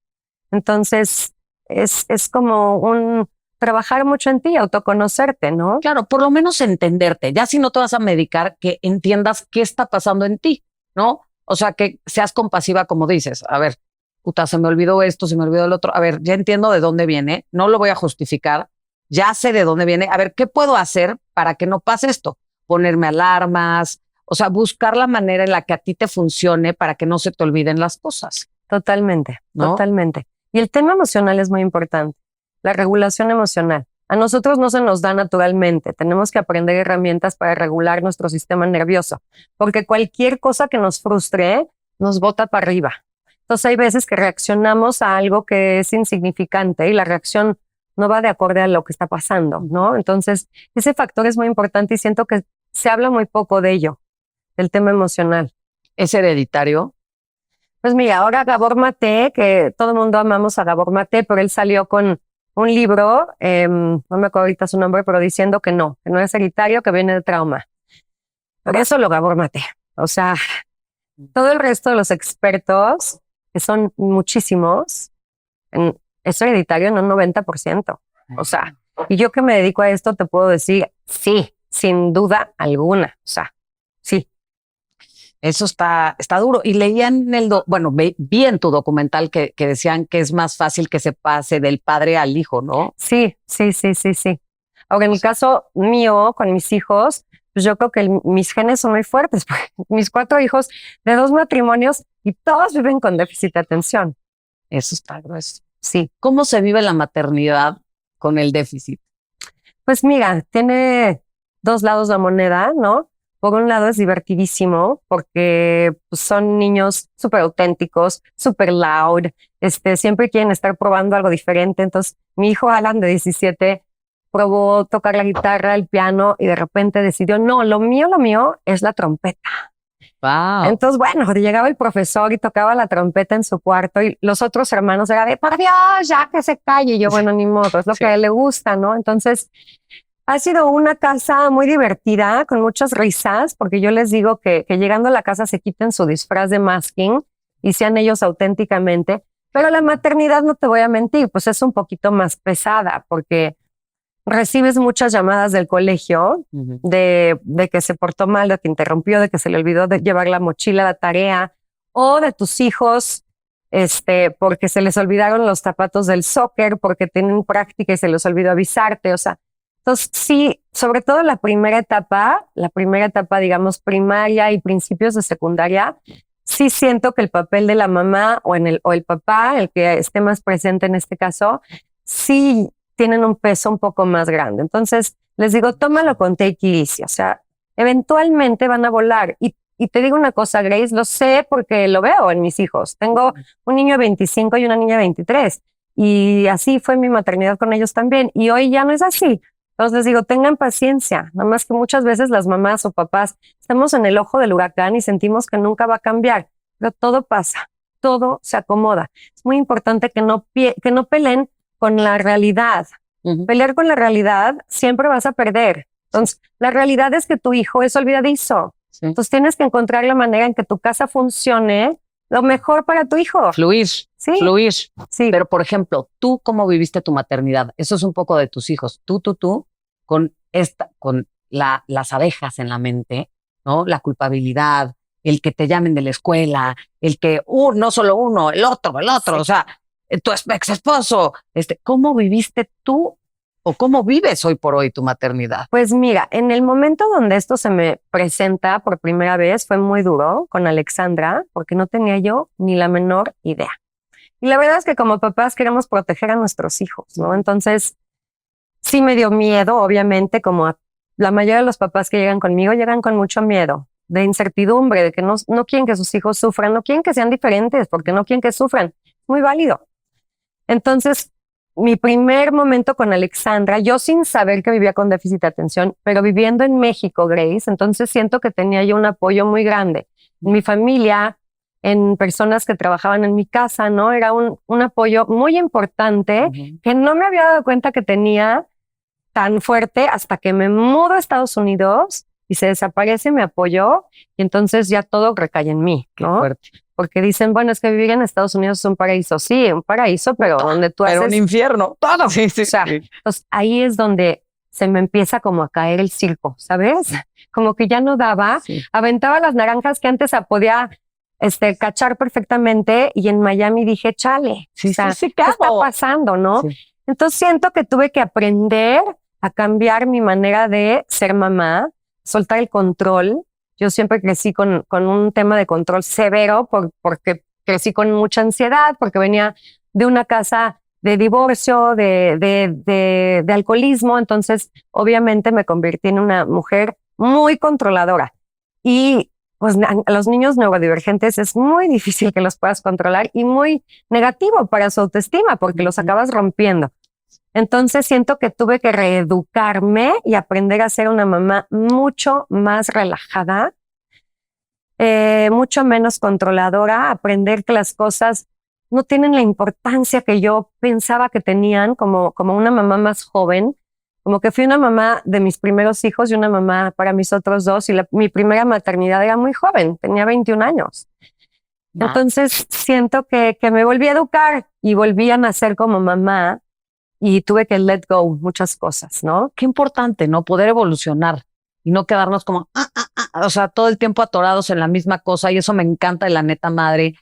Entonces, es como trabajar mucho en ti, autoconocerte, ¿no? Claro, por lo menos entenderte. Ya si no te vas a medicar, que entiendas qué está pasando en ti, ¿no? O sea, que seas compasiva, como dices. A ver, puta, se me olvidó esto, se me olvidó el otro. A ver, ya entiendo de dónde viene, no lo voy a justificar, ya sé de dónde viene. A ver, ¿qué puedo hacer para que no pase esto? Ponerme alarmas, o sea, buscar la manera en la que a ti te funcione para que no se te olviden las cosas, Totalmente, ¿no? totalmente. Y el tema emocional es muy importante, la regulación emocional. A nosotros no se nos da naturalmente, tenemos que aprender herramientas para regular nuestro sistema nervioso, porque cualquier cosa que nos frustre nos bota para arriba. Entonces hay veces que reaccionamos a algo que es insignificante y la reacción no va de acorde a lo que está pasando, ¿no? Entonces ese factor es muy importante y siento que se habla muy poco de ello, del tema emocional. ¿Es hereditario? Pues mira, ahora Gabor Maté, que todo el mundo amamos a Gabor Maté, pero él salió con un libro, no me acuerdo ahorita su nombre, pero diciendo que no es hereditario, que viene de trauma. Por eso lo Gabor Maté. O sea, todo el resto de los expertos, que son muchísimos, es hereditario en un 90%. O sea, y yo que me dedico a esto te puedo decir, sí, sin duda alguna. O sea, sí. Eso está duro. Y leían vi en tu documental que decían que es más fácil que se pase del padre al hijo, ¿no? Sí. Ahora, en el caso mío, con mis hijos, pues yo creo que mis genes son muy fuertes. Mis 4 hijos de 2 matrimonios y todos viven con déficit de atención. Eso está grueso. Sí. ¿Cómo se vive la maternidad con el déficit? Pues mira, tiene 2 lados la moneda, ¿no? Por un lado es divertidísimo porque pues, son niños súper auténticos, súper loud, siempre quieren estar probando algo diferente. Entonces, mi hijo Alan de 17 probó tocar la guitarra, el piano y de repente decidió, no, lo mío es la trompeta. Wow. Entonces, bueno, llegaba el profesor y tocaba la trompeta en su cuarto y los otros hermanos era de, por Dios, ya que se calle. Y yo, bueno, ni modo, es lo que a él le gusta, ¿no? Entonces, ha sido una casa muy divertida, con muchas risas, porque yo les digo que llegando a la casa se quiten su disfraz de masking y sean ellos auténticamente. Pero la maternidad, no te voy a mentir, pues es un poquito más pesada, porque recibes muchas llamadas del colegio de que se portó mal, de que interrumpió, de que se le olvidó de llevar la mochila, la tarea, o de tus hijos, porque se les olvidaron los zapatos del soccer, porque tienen práctica y se les olvidó avisarte, o sea. Entonces, sí, sobre todo la primera etapa, digamos, primaria y principios de secundaria, sí siento que el papel de la mamá o el papá, el que esté más presente en este caso, sí tienen un peso un poco más grande. Entonces, les digo, tómalo con take it easy. O sea, eventualmente van a volar. Y te digo una cosa, Grace, lo sé porque lo veo en mis hijos. Tengo un niño de 25 y una niña de 23. Y así fue mi maternidad con ellos también. Y hoy ya no es así. Entonces les digo, tengan paciencia. Nada más que muchas veces las mamás o papás estamos en el ojo del huracán y sentimos que nunca va a cambiar. Pero todo pasa, todo se acomoda. Es muy importante que no peleen con la realidad. Pelear con la realidad, siempre vas a perder. Entonces, la realidad es que tu hijo es olvidadizo. Sí. Entonces, tienes que encontrar la manera en que tu casa funcione lo mejor para tu hijo. Fluir. Sí. Fluir. Sí. Pero, por ejemplo, ¿tú cómo viviste tu maternidad? Eso es un poco de tus hijos. Tú, con las abejas en la mente, ¿no? La culpabilidad, el que te llamen de la escuela, el que, no solo uno, el otro, sí. O sea, tu ex esposo, ¿cómo viviste tú o cómo vives hoy por hoy tu maternidad? Pues mira, en el momento donde esto se me presenta por primera vez fue muy duro con Alexandra porque no tenía yo ni la menor idea. Y la verdad es que como papás queremos proteger a nuestros hijos, ¿no? Entonces sí me dio miedo, obviamente, como a la mayoría de los papás que llegan conmigo llegan con mucho miedo, de incertidumbre, de que no quieren que sus hijos sufran, no quieren que sean diferentes porque no quieren que sufran. Muy válido. Entonces, mi primer momento con Alexandra, yo sin saber que vivía con déficit de atención, pero viviendo en México, Grace, entonces siento que tenía yo un apoyo muy grande. En mi familia, en personas que trabajaban en mi casa, ¿no? Era un apoyo muy importante que no me había dado cuenta que tenía tan fuerte hasta que me mudo a Estados Unidos y se desaparece mi apoyo y entonces ya todo recae en mí, Qué ¿no? fuerte. Porque dicen, bueno, es que vivir en Estados Unidos es un paraíso. Sí, un paraíso, pero donde tú Pero haces... un infierno. Todo. Sí, sí, O sea, sí. entonces ahí es donde se me empieza como a caer el circo, ¿sabes? Como que ya no daba. Sí. Aventaba las naranjas que antes podía cachar perfectamente y en Miami dije, chale, Sí, o sea, sí, sí, ¿qué está cabo. pasando, no? Sí. Entonces siento que tuve que aprender a cambiar mi manera de ser mamá, soltar el control. Yo siempre crecí con un tema de control severo porque crecí con mucha ansiedad, porque venía de una casa de divorcio, de alcoholismo. Entonces, obviamente me convertí en una mujer muy controladora. Y pues a los niños neurodivergentes es muy difícil que los puedas controlar y muy negativo para su autoestima porque los acabas rompiendo. Entonces siento que tuve que reeducarme y aprender a ser una mamá mucho más relajada, mucho menos controladora, aprender que las cosas no tienen la importancia que yo pensaba que tenían como una mamá más joven, como que fui una mamá de mis primeros hijos y una mamá para mis otros dos y mi primera maternidad era muy joven, tenía 21 años. Entonces siento que me volví a educar y volví a nacer como mamá y tuve que let go muchas cosas, ¿no? Qué importante, ¿no? Poder evolucionar y no quedarnos como, o sea, todo el tiempo atorados en la misma cosa y eso me encanta de la neta madre,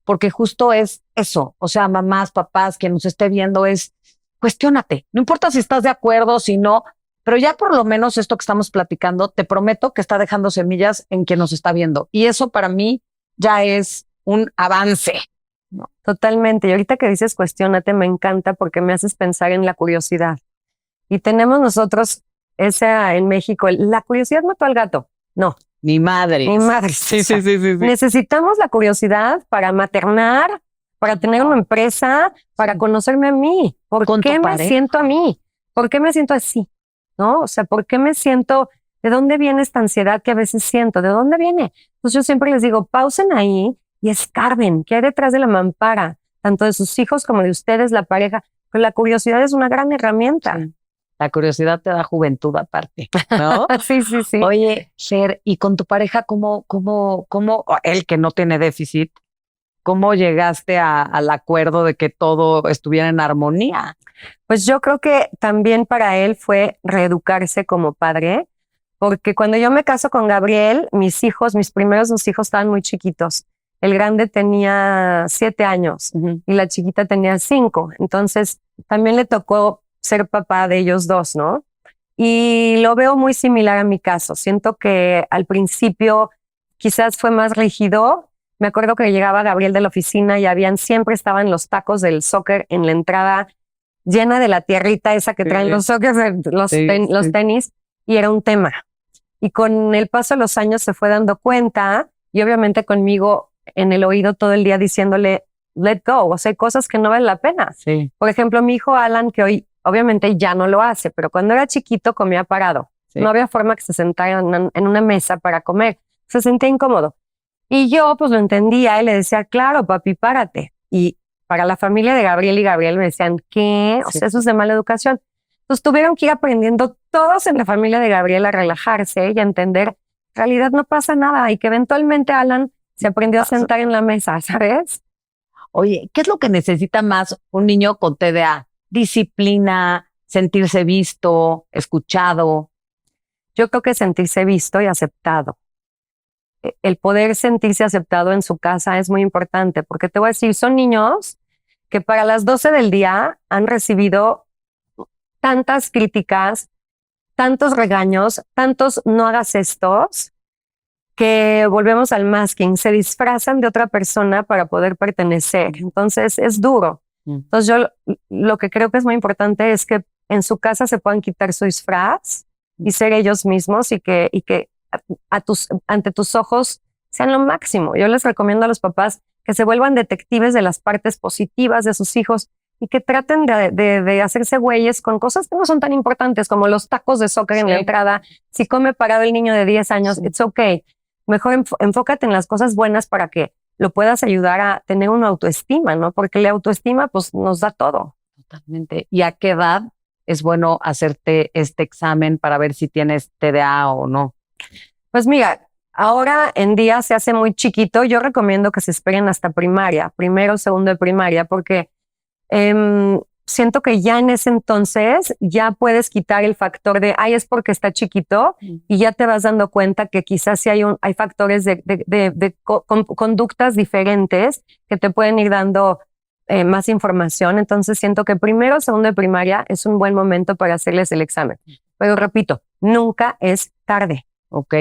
porque justo es eso, o sea, mamás, papás, quien nos esté viendo es, cuestiónate, no importa si estás de acuerdo, si no, pero ya por lo menos esto que estamos platicando, te prometo que está dejando semillas en quien nos está viendo y eso para mí ya es un avance. No, totalmente. Y ahorita que dices cuestiónate, me encanta porque me haces pensar en la curiosidad. Y tenemos nosotros esa en México, la curiosidad mató al gato. No, Mi madre. mi madre. Sí, sí, sí, sí, sí. Necesitamos la curiosidad para maternar, para tener una empresa, para conocerme a mí. ¿Por Con qué tu me pareja. siento a mí? ¿Por qué me siento así? ¿No? O sea, ¿por qué me siento? ¿De dónde viene esta ansiedad que a veces siento? ¿De dónde viene? Pues yo siempre les digo, pausen ahí y escarben qué hay detrás de la mampara, tanto de sus hijos como de ustedes, la pareja. Pero la curiosidad es una gran herramienta. Sí. La curiosidad te da juventud aparte, ¿no? Sí, sí, sí. Oye, Fer, ¿y con tu pareja cómo, él que no tiene déficit, cómo llegaste al acuerdo de que todo estuviera en armonía? Pues yo creo que también para él fue reeducarse como padre, porque cuando yo me caso con Gabriel, mis primeros dos hijos estaban muy chiquitos. El grande tenía 7 años y la chiquita tenía 5. Entonces también le tocó ser papá de ellos dos, ¿no? Y lo veo muy similar a mi caso. Siento que al principio quizás fue más rígido. Me acuerdo que llegaba Gabriel de la oficina y siempre estaban los tacos del soccer en la entrada, llena de la tierrita esa que traen los soccer, los tenis, y era un tema. Y con el paso de los años se fue dando cuenta y obviamente conmigo en el oído todo el día diciéndole, let go, o sea, hay cosas que no valen la pena. Sí. Por ejemplo, mi hijo Alan, que hoy obviamente ya no lo hace, pero cuando era chiquito comía parado. Sí. No había forma que se sentara en una mesa para comer. Se sentía incómodo. Y yo pues lo entendía y le decía, claro, papi, párate. Y para la familia de Gabriel y Gabriel me decían, ¿qué? O sea, eso es de mala educación. Entonces tuvieron que ir aprendiendo todos en la familia de Gabriel a relajarse y a entender, en realidad no pasa nada y que eventualmente Alan se aprendió a sentar en la mesa, ¿sabes? Oye, ¿qué es lo que necesita más un niño con TDA? Disciplina, sentirse visto, escuchado. Yo creo que sentirse visto y aceptado. El poder sentirse aceptado en su casa es muy importante, porque te voy a decir, son niños que para las 12 del día han recibido tantas críticas, tantos regaños, tantos no hagas estos, que volvemos al masking, se disfrazan de otra persona para poder pertenecer. Entonces es duro. Entonces yo lo que creo que es muy importante es que en su casa se puedan quitar su disfraz y ser ellos mismos y que ante tus ojos sean lo máximo. Yo les recomiendo a los papás que se vuelvan detectives de las partes positivas de sus hijos y que traten de hacerse güeyes con cosas que no son tan importantes como los tacos de soccer en la entrada. Si come parado el niño de 10 años, it's okay. Mejor enfócate en las cosas buenas para que lo puedas ayudar a tener una autoestima, ¿no? Porque la autoestima pues nos da todo. Totalmente. ¿Y a qué edad es bueno hacerte este examen para ver si tienes TDA o no? Pues mira, ahora en día se hace muy chiquito. Yo recomiendo que se esperen hasta primaria, primero, segundo de primaria, porque siento que ya en ese entonces ya puedes quitar el factor de, ay, es porque está chiquito, y ya te vas dando cuenta que quizás sí hay factores de conductas diferentes que te pueden ir dando más información. Entonces siento que primero, segundo de primaria es un buen momento para hacerles el examen. Pero repito, nunca es tarde. Ok.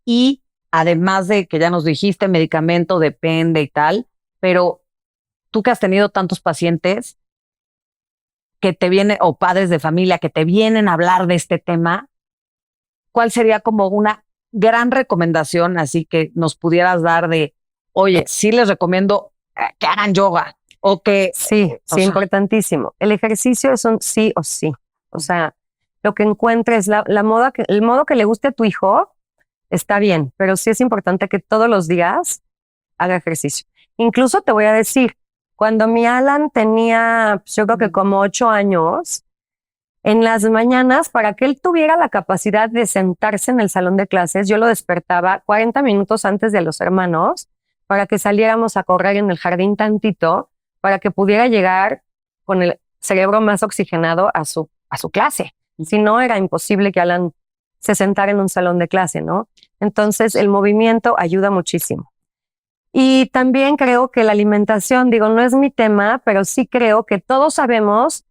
Y además de que ya nos dijiste, medicamento depende y tal, pero tú que has tenido tantos pacientes que te vienen, o padres de familia que te vienen a hablar de este tema, ¿cuál sería como una gran recomendación así que nos pudieras dar de, oye, sí les recomiendo que hagan yoga o que... Sí, sí, importantísimo. El ejercicio es un sí o sí. O sea, lo que encuentres, el modo que le guste a tu hijo está bien, pero sí es importante que todos los días haga ejercicio. Incluso te voy a decir, cuando mi Alan tenía, pues, yo creo que como 8 años, en las mañanas, para que él tuviera la capacidad de sentarse en el salón de clases, yo lo despertaba 40 minutos antes de los hermanos para que saliéramos a correr en el jardín tantito, para que pudiera llegar con el cerebro más oxigenado a su clase. Si no, era imposible que Alan se sentara en un salón de clase, ¿no? Entonces, el movimiento ayuda muchísimo. Y también creo que la alimentación, digo, no es mi tema, pero sí creo que todos sabemos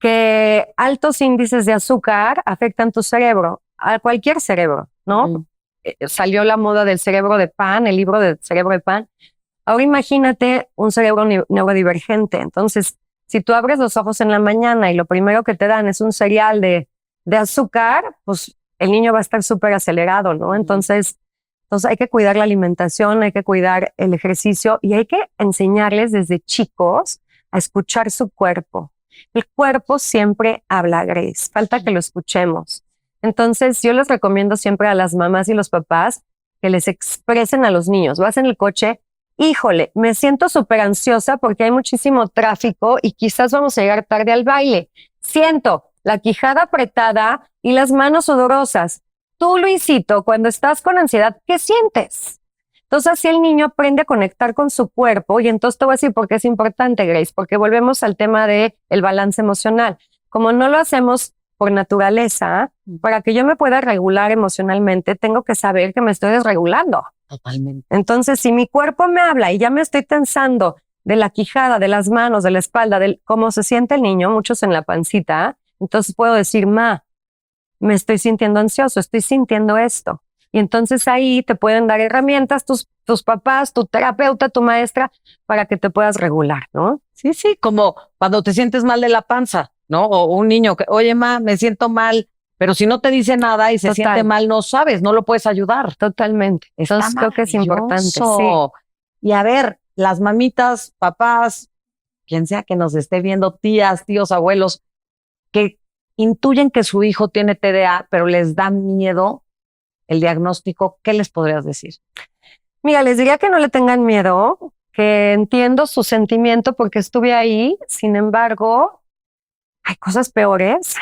que altos índices de azúcar afectan tu cerebro, a cualquier cerebro, ¿no? Salió la moda del cerebro de pan, el libro del cerebro de pan. Ahora imagínate un cerebro neurodivergente. Entonces, si tú abres los ojos en la mañana y lo primero que te dan es un cereal de azúcar, pues el niño va a estar súper acelerado, ¿no? Entonces hay que cuidar la alimentación, hay que cuidar el ejercicio y hay que enseñarles desde chicos a escuchar su cuerpo. El cuerpo siempre habla, Grace. Falta que lo escuchemos. Entonces, yo les recomiendo siempre a las mamás y los papás que les expresen a los niños. Vas en el coche, híjole, me siento súper ansiosa porque hay muchísimo tráfico y quizás vamos a llegar tarde al baile. Siento la quijada apretada y las manos sudorosas. Tú, Luisito, cuando estás con ansiedad, ¿qué sientes? Entonces, así el niño aprende a conectar con su cuerpo y entonces te voy a decir por qué es importante, Grace, porque volvemos al tema de el balance emocional. Como no lo hacemos por naturaleza, para que yo me pueda regular emocionalmente, tengo que saber que me estoy desregulando. Totalmente. Entonces, si mi cuerpo me habla y ya me estoy tensando de la quijada, de las manos, de la espalda, de cómo se siente el niño, muchos en la pancita, entonces puedo decir, me estoy sintiendo ansioso, estoy sintiendo esto. Y entonces ahí te pueden dar herramientas tus papás, tu terapeuta, tu maestra, para que te puedas regular, ¿no? Sí, sí, como cuando te sientes mal de la panza, ¿no? O un niño que, oye, me siento mal, pero si no te dice nada y se siente mal, no sabes, no lo puedes ayudar. Totalmente. Entonces creo que es importante. Sí. Y a ver, las mamitas, papás, quien sea que nos esté viendo, tías, tíos, abuelos, que intuyen que su hijo tiene TDA, pero les da miedo el diagnóstico, ¿qué les podrías decir? Mira, les diría que no le tengan miedo, que entiendo su sentimiento porque estuve ahí. Sin embargo, hay cosas peores.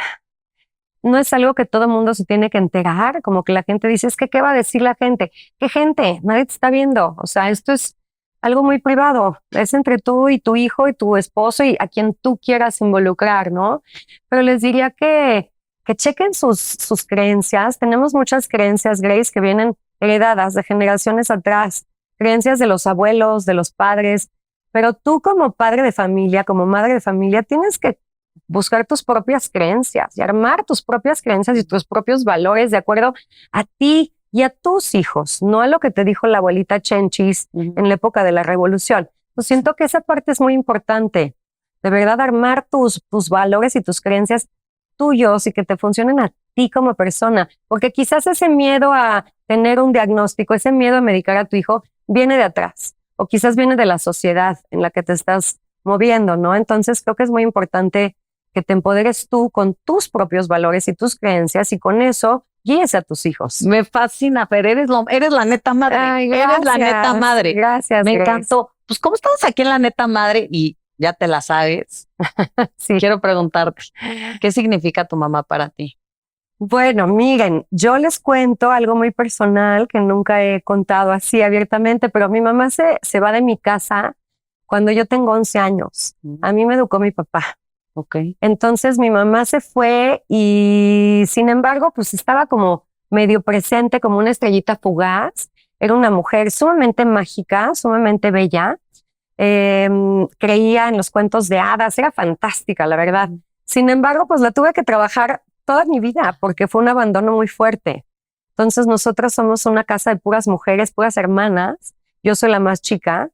No es algo que todo el mundo se tiene que enterar, como que la gente dice, es que ¿qué va a decir la gente? ¿Qué gente? Nadie te está viendo. O sea, esto es algo muy privado. Es entre tú y tu hijo y tu esposo y a quien tú quieras involucrar, ¿no? Pero les diría que chequen sus creencias. Tenemos muchas creencias, Grace, que vienen heredadas de generaciones atrás. Creencias de los abuelos, de los padres. Pero tú como padre de familia, como madre de familia, tienes que buscar tus propias creencias y armar tus propias creencias y tus propios valores de acuerdo a ti y a tus hijos, no a lo que te dijo la abuelita Chenchis en la época de la revolución. Yo siento que esa parte es muy importante. De verdad, armar tus valores y tus creencias tuyos y que te funcionen a ti como persona. Porque quizás ese miedo a tener un diagnóstico, ese miedo a medicar a tu hijo, viene de atrás. O quizás viene de la sociedad en la que te estás moviendo, ¿no? Entonces creo que es muy importante que te empoderes tú con tus propios valores y tus creencias y con eso guíes a tus hijos. Me fascina, pero eres la neta madre. Ay, eres la neta madre. Gracias. Me encantó. Pues, ¿cómo estamos aquí en la neta madre? Y ya te la sabes. Sí. Quiero preguntarte, ¿qué significa tu mamá para ti? Bueno, miren, yo les cuento algo muy personal que nunca he contado así abiertamente, pero mi mamá se va de mi casa cuando yo tengo 11 años. A mí me educó mi papá. Ok. Entonces mi mamá se fue y sin embargo, pues estaba como medio presente, como una estrellita fugaz. Era una mujer sumamente mágica, sumamente bella. Creía en los cuentos de hadas, era fantástica, la verdad. Sin embargo, pues la tuve que trabajar toda mi vida porque fue un abandono muy fuerte. Entonces nosotras somos una casa de puras mujeres, puras hermanas. Yo soy la más chica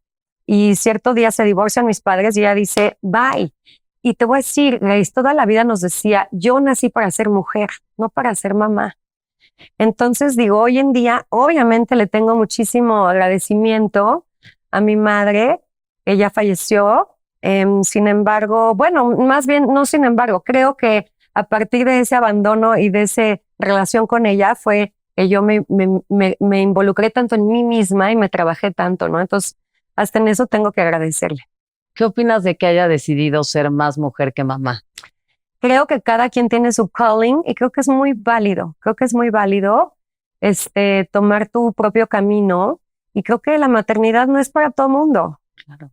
y cierto día se divorcian mis padres y ella dice, bye. Y te voy a decir, Grace, toda la vida nos decía, yo nací para ser mujer, no para ser mamá. Entonces digo, hoy en día, obviamente le tengo muchísimo agradecimiento a mi madre. Ella falleció. Sin embargo, bueno, más bien, no sin embargo, creo que a partir de ese abandono y de esa relación con ella fue que yo me involucré tanto en mí misma y me trabajé tanto, ¿no? Entonces, hasta en eso tengo que agradecerle. ¿Qué opinas de que haya decidido ser más mujer que mamá? Creo que cada quien tiene su calling y creo que es muy válido. Creo que es muy válido tomar tu propio camino y creo que la maternidad no es para todo mundo. Claro.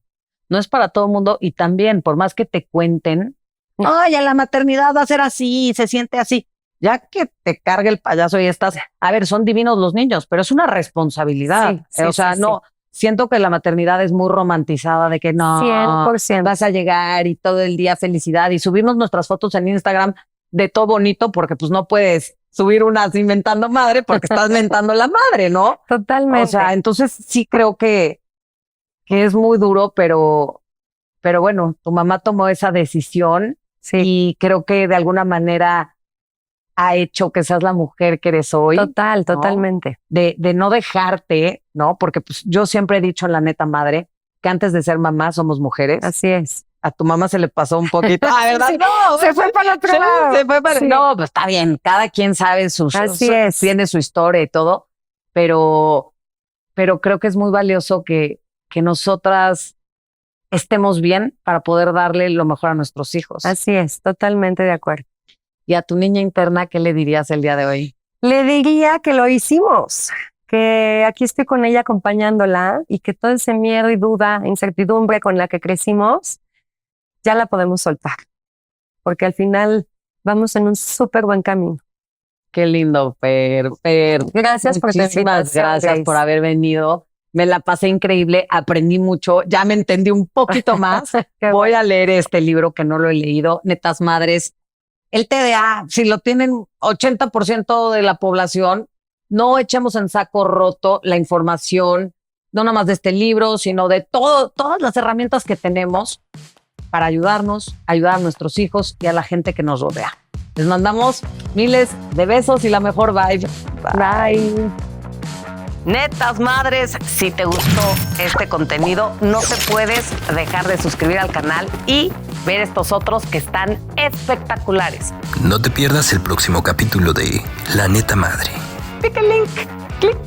No es para todo el mundo y también, por más que te cuenten, no, ya la maternidad va a ser así, se siente así. Ya que te cargue el payaso y estás, a ver, son divinos los niños, pero es una responsabilidad. Sí, O sea, sí, no, siento que la maternidad es muy romantizada de que no, 100%. vas a llegar y todo el día felicidad y subirnos nuestras fotos en Instagram de todo bonito porque pues no puedes subir unas inventando madre porque estás mentando la madre, ¿no? Totalmente. O sea, entonces sí creo que es muy duro, pero bueno, tu mamá tomó esa decisión sí, y creo que de alguna manera ha hecho que seas la mujer que eres hoy. total, ¿no? totalmente. De no dejarte, ¿no? Porque pues yo siempre he dicho en la neta madre que antes de ser mamá somos mujeres. Así es. A tu mamá se le pasó un poquito. Ah, ¿verdad? Sí, no, se fue para el otro lado. Se fue para... Sí. No, pues está bien. Cada quien sabe sus... Así es. Tiene su historia y todo. Pero creo que es muy valioso que nosotras estemos bien para poder darle lo mejor a nuestros hijos. Así es, totalmente de acuerdo. Y a tu niña interna, ¿qué le dirías el día de hoy? Le diría que lo hicimos, que aquí estoy con ella acompañándola y que todo ese miedo y duda, incertidumbre con la que crecimos, ya la podemos soltar, porque al final vamos en un súper buen camino. Qué lindo, Fer. Gracias por tu invitación, Muchísimas gracias Grace. por haber venido. Me la pasé increíble, aprendí mucho, ya me entendí un poquito más. Voy a leer este libro que no lo he leído, Netas Madres. El TDA, si lo tienen 80% de la población, no echemos en saco roto la información, no nada más de este libro, sino de todas las herramientas que tenemos para ayudarnos, ayudar a nuestros hijos y a la gente que nos rodea. Les mandamos miles de besos y la mejor vibe. Bye. Netas Madres, si te gustó este contenido, no te puedes dejar de suscribir al canal y ver estos otros que están espectaculares. No te pierdas el próximo capítulo de La Neta Madre. Pica el link, clic.